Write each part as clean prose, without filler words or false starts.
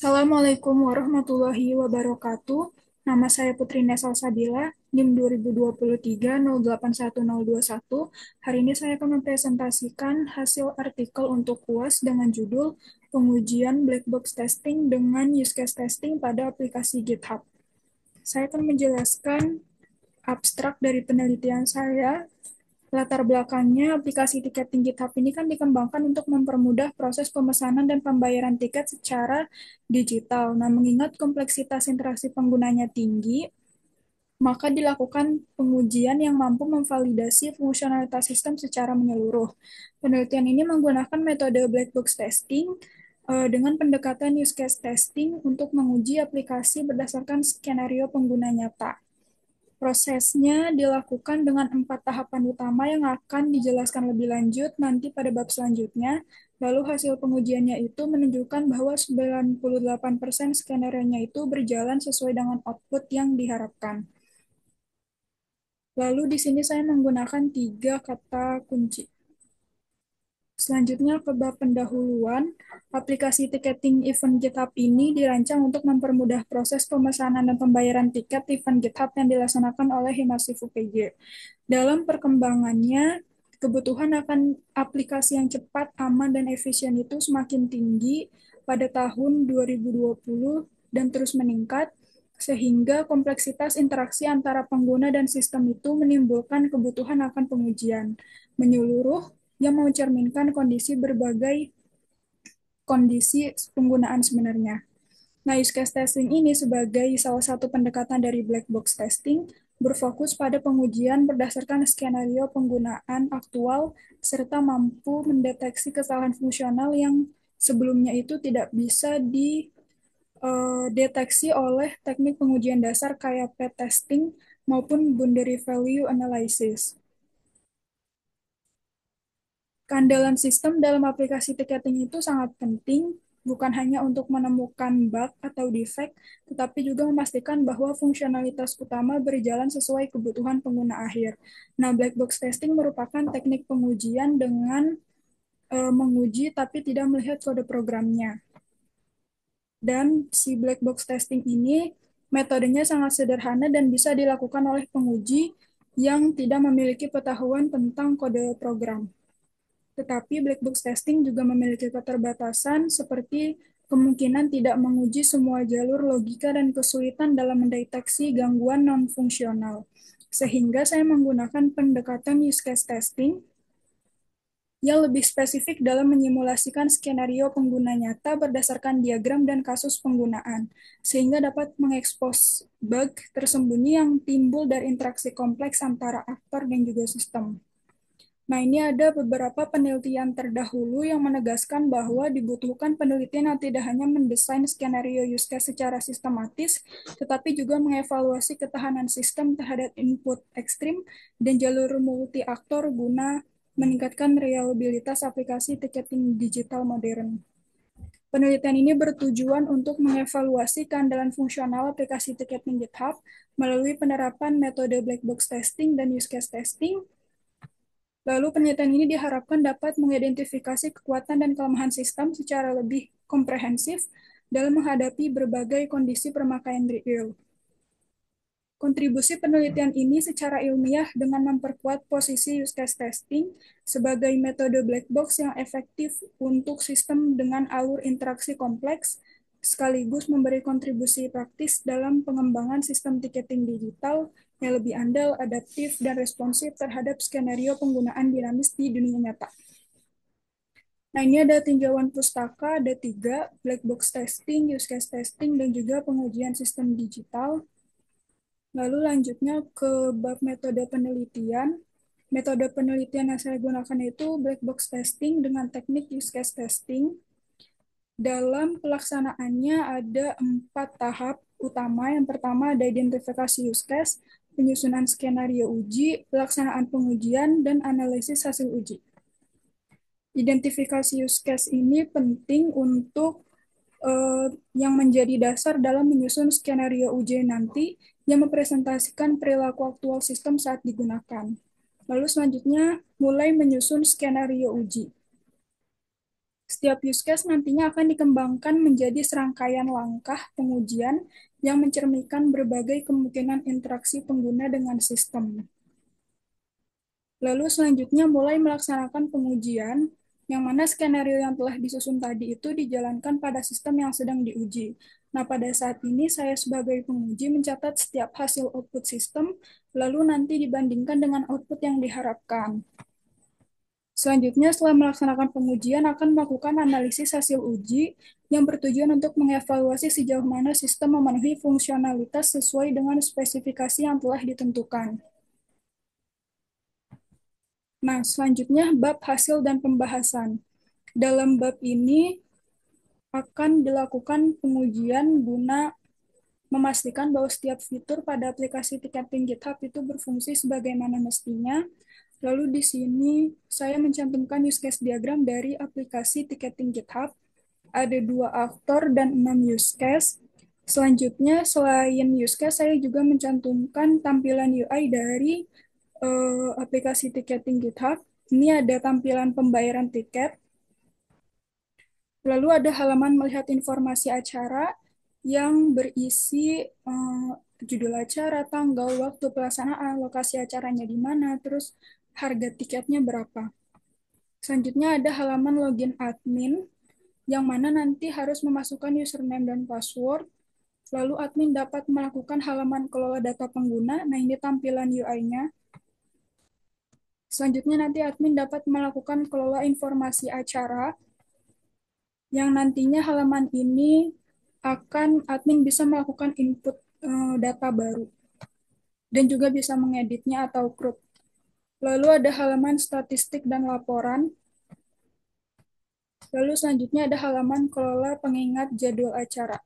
Assalamualaikum warahmatullahi wabarakatuh. Nama saya Putri Nesal Sabila, NIM 2023 081021. Hari ini saya akan mempresentasikan hasil artikel untuk UAS dengan judul Pengujian Black Box Testing dengan Use Case Testing pada aplikasi GitHub. Saya akan menjelaskan abstrak dari penelitian saya. Latar belakangnya, aplikasi tiketing GitHub ini kan dikembangkan untuk mempermudah proses pemesanan dan pembayaran tiket secara digital. Nah, mengingat kompleksitas interaksi penggunanya tinggi, maka dilakukan pengujian yang mampu memvalidasi fungsionalitas sistem secara menyeluruh. Penelitian ini menggunakan metode black box testing dengan pendekatan use case testing untuk menguji aplikasi berdasarkan skenario pengguna nyata. Prosesnya dilakukan dengan 4 tahapan utama yang akan dijelaskan lebih lanjut nanti pada bab selanjutnya. Lalu hasil pengujiannya itu menunjukkan bahwa 98% skenario-nya itu berjalan sesuai dengan output yang diharapkan. Lalu di sini saya menggunakan 3 kata kunci. Selanjutnya ke bab pendahuluan, aplikasi tiketing event GitHub ini dirancang untuk mempermudah proses pemesanan dan pembayaran tiket event GitHub yang dilaksanakan oleh Himasifu PJ. Dalam perkembangannya, kebutuhan akan aplikasi yang cepat, aman, dan efisien itu semakin tinggi pada tahun 2020 dan terus meningkat, sehingga kompleksitas interaksi antara pengguna dan sistem itu menimbulkan kebutuhan akan pengujian menyeluruh yang mencerminkan kondisi berbagai kondisi penggunaan sebenarnya. Nah, use case testing ini sebagai salah satu pendekatan dari black box testing berfokus pada pengujian berdasarkan skenario penggunaan aktual serta mampu mendeteksi kesalahan fungsional yang sebelumnya itu tidak bisa dideteksi oleh teknik pengujian dasar kayak p-testing maupun boundary value analysis. Keandalan sistem dalam aplikasi tiketing itu sangat penting, bukan hanya untuk menemukan bug atau defect, tetapi juga memastikan bahwa fungsionalitas utama berjalan sesuai kebutuhan pengguna akhir. Nah, black box testing merupakan teknik pengujian dengan menguji tapi tidak melihat kode programnya. Dan si black box testing ini metodenya sangat sederhana dan bisa dilakukan oleh penguji yang tidak memiliki pengetahuan tentang kode program. Tetapi black box testing juga memiliki keterbatasan seperti kemungkinan tidak menguji semua jalur logika dan kesulitan dalam mendeteksi gangguan non-fungsional. Sehingga saya menggunakan pendekatan use case testing yang lebih spesifik dalam menyimulasikan skenario pengguna nyata berdasarkan diagram dan kasus penggunaan, sehingga dapat mengekspos bug tersembunyi yang timbul dari interaksi kompleks antara aktor dan juga sistem. Nah, ini ada beberapa penelitian terdahulu yang menegaskan bahwa dibutuhkan penelitian yang tidak hanya mendesain skenario use case secara sistematis, tetapi juga mengevaluasi ketahanan sistem terhadap input ekstrim dan jalur multi-aktor guna meningkatkan reliabilitas aplikasi tiketing digital modern. Penelitian ini bertujuan untuk mengevaluasi keandalan fungsional aplikasi tiketing GitHub melalui penerapan metode black box testing dan use case testing. Lalu penelitian ini diharapkan dapat mengidentifikasi kekuatan dan kelemahan sistem secara lebih komprehensif dalam menghadapi berbagai kondisi pemakaian real. Kontribusi penelitian ini secara ilmiah dengan memperkuat posisi use case testing sebagai metode black box yang efektif untuk sistem dengan alur interaksi kompleks, sekaligus memberi kontribusi praktis dalam pengembangan sistem tiketing digital yang lebih andal, adaptif, dan responsif terhadap skenario penggunaan dinamis di dunia nyata. Nah, ini ada tinjauan pustaka, ada 3, black box testing, use case testing, dan juga pengujian sistem digital. Lalu lanjutnya ke bab metode penelitian. Metode penelitian yang saya gunakan itu black box testing dengan teknik use case testing. Dalam pelaksanaannya ada 4 tahap utama. Yang pertama ada identifikasi use case, penyusunan skenario uji, pelaksanaan pengujian, dan analisis hasil uji. Identifikasi use case ini penting untuk yang menjadi dasar dalam menyusun skenario uji nanti yang mempresentasikan perilaku aktual sistem saat digunakan. Lalu selanjutnya mulai menyusun skenario uji. Setiap use case nantinya akan dikembangkan menjadi serangkaian langkah pengujian yang mencerminkan berbagai kemungkinan interaksi pengguna dengan sistem. Lalu selanjutnya mulai melaksanakan pengujian, yang mana skenario yang telah disusun tadi itu dijalankan pada sistem yang sedang diuji. Nah, pada saat ini saya sebagai penguji mencatat setiap hasil output sistem, lalu nanti dibandingkan dengan output yang diharapkan. Selanjutnya, setelah melaksanakan pengujian, akan melakukan analisis hasil uji yang bertujuan untuk mengevaluasi sejauh mana sistem memenuhi fungsionalitas sesuai dengan spesifikasi yang telah ditentukan. Nah, selanjutnya bab hasil dan pembahasan. Dalam bab ini akan dilakukan pengujian guna memastikan bahwa setiap fitur pada aplikasi tiketing GitHub itu berfungsi sebagaimana mestinya. Lalu di sini saya mencantumkan use case diagram dari aplikasi tiketing GitHub. Ada 2 aktor dan 6 use case. Selanjutnya, selain use case, saya juga mencantumkan tampilan UI dari aplikasi tiketing GitHub. Ini ada tampilan pembayaran tiket, lalu ada halaman melihat informasi acara yang berisi judul acara, tanggal, waktu pelaksanaan, lokasi acaranya di mana, terus harga tiketnya berapa. Selanjutnya ada halaman login admin, yang mana nanti harus memasukkan username dan password. Lalu admin dapat melakukan halaman kelola data pengguna. Nah, ini tampilan UI-nya. Selanjutnya nanti admin dapat melakukan kelola informasi acara, yang nantinya halaman ini akan admin bisa melakukan input data baru dan juga bisa mengeditnya atau crop. Lalu ada halaman statistik dan laporan. Lalu selanjutnya ada halaman kelola pengingat jadwal acara.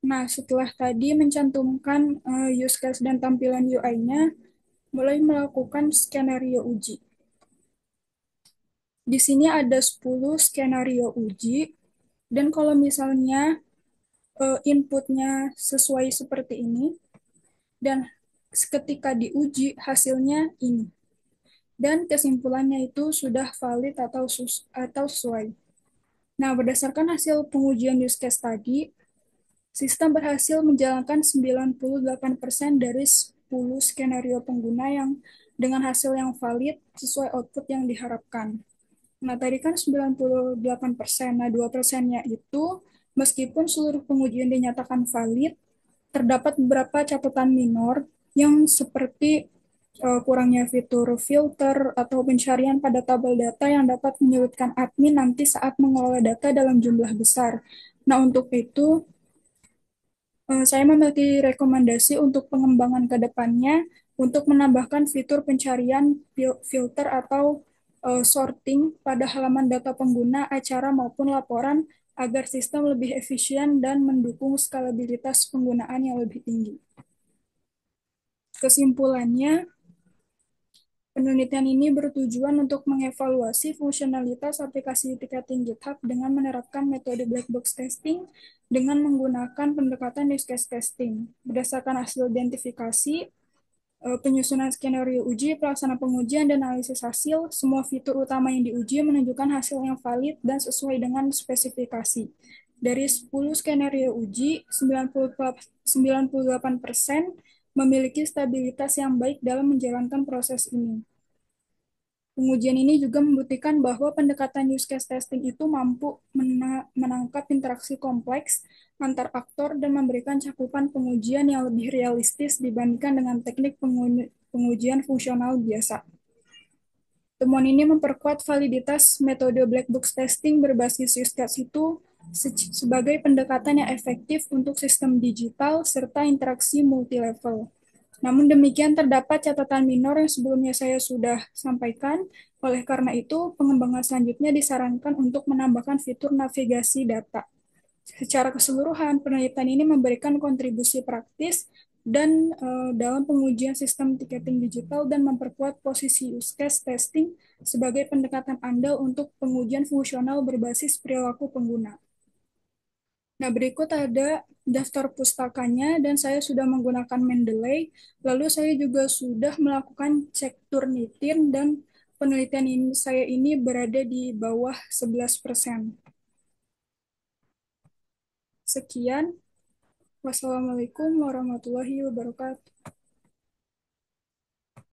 Nah, setelah tadi mencantumkan use case dan tampilan UI-nya, mulai melakukan skenario uji. Di sini ada 10 skenario uji, dan kalau misalnya inputnya sesuai seperti ini, dan ketika diuji hasilnya ini, dan kesimpulannya itu sudah valid atau sesuai. Nah, berdasarkan hasil pengujian use case tadi, sistem berhasil menjalankan 98% dari 10 skenario pengguna yang dengan hasil yang valid sesuai output yang diharapkan. Nah, tadi kan 98%. Nah, 2%-nya itu meskipun seluruh pengujian dinyatakan valid, terdapat beberapa catatan minor yang seperti kurangnya fitur filter atau pencarian pada tabel data yang dapat menyulitkan admin nanti saat mengelola data dalam jumlah besar. Nah, untuk itu, saya memiliki rekomendasi untuk pengembangan ke depannya untuk menambahkan fitur pencarian filter atau sorting pada halaman data pengguna, acara maupun laporan agar sistem lebih efisien dan mendukung skalabilitas penggunaan yang lebih tinggi. Kesimpulannya, penelitian ini bertujuan untuk mengevaluasi fungsionalitas aplikasi tiketing GitHub dengan menerapkan metode black box testing dengan menggunakan pendekatan use case testing. Berdasarkan hasil identifikasi, penyusunan skenario uji, pelaksanaan pengujian, dan analisis hasil, semua fitur utama yang diuji menunjukkan hasil yang valid dan sesuai dengan spesifikasi. Dari 10 skenario uji, 98% memiliki stabilitas yang baik dalam menjalankan proses ini. Pengujian ini juga membuktikan bahwa pendekatan use case testing itu mampu menangkap interaksi kompleks antar aktor dan memberikan cakupan pengujian yang lebih realistis dibandingkan dengan teknik pengujian fungsional biasa. Temuan ini memperkuat validitas metode black box testing berbasis use case itu sebagai pendekatan yang efektif untuk sistem digital serta interaksi multi-level. Namun demikian terdapat catatan minor yang sebelumnya saya sudah sampaikan. Oleh karena itu, pengembangan selanjutnya disarankan untuk menambahkan fitur navigasi data. Secara keseluruhan, penelitian ini memberikan kontribusi praktis dan dalam pengujian sistem tiketing digital dan memperkuat posisi use case testing sebagai pendekatan andal untuk pengujian fungsional berbasis perilaku pengguna. Nah, berikut ada daftar pustakanya dan saya sudah menggunakan Mendeley. Lalu saya juga sudah melakukan cek Turnitin dan penelitian saya ini berada di bawah 11%. Sekian, wassalamualaikum warahmatullahi wabarakatuh.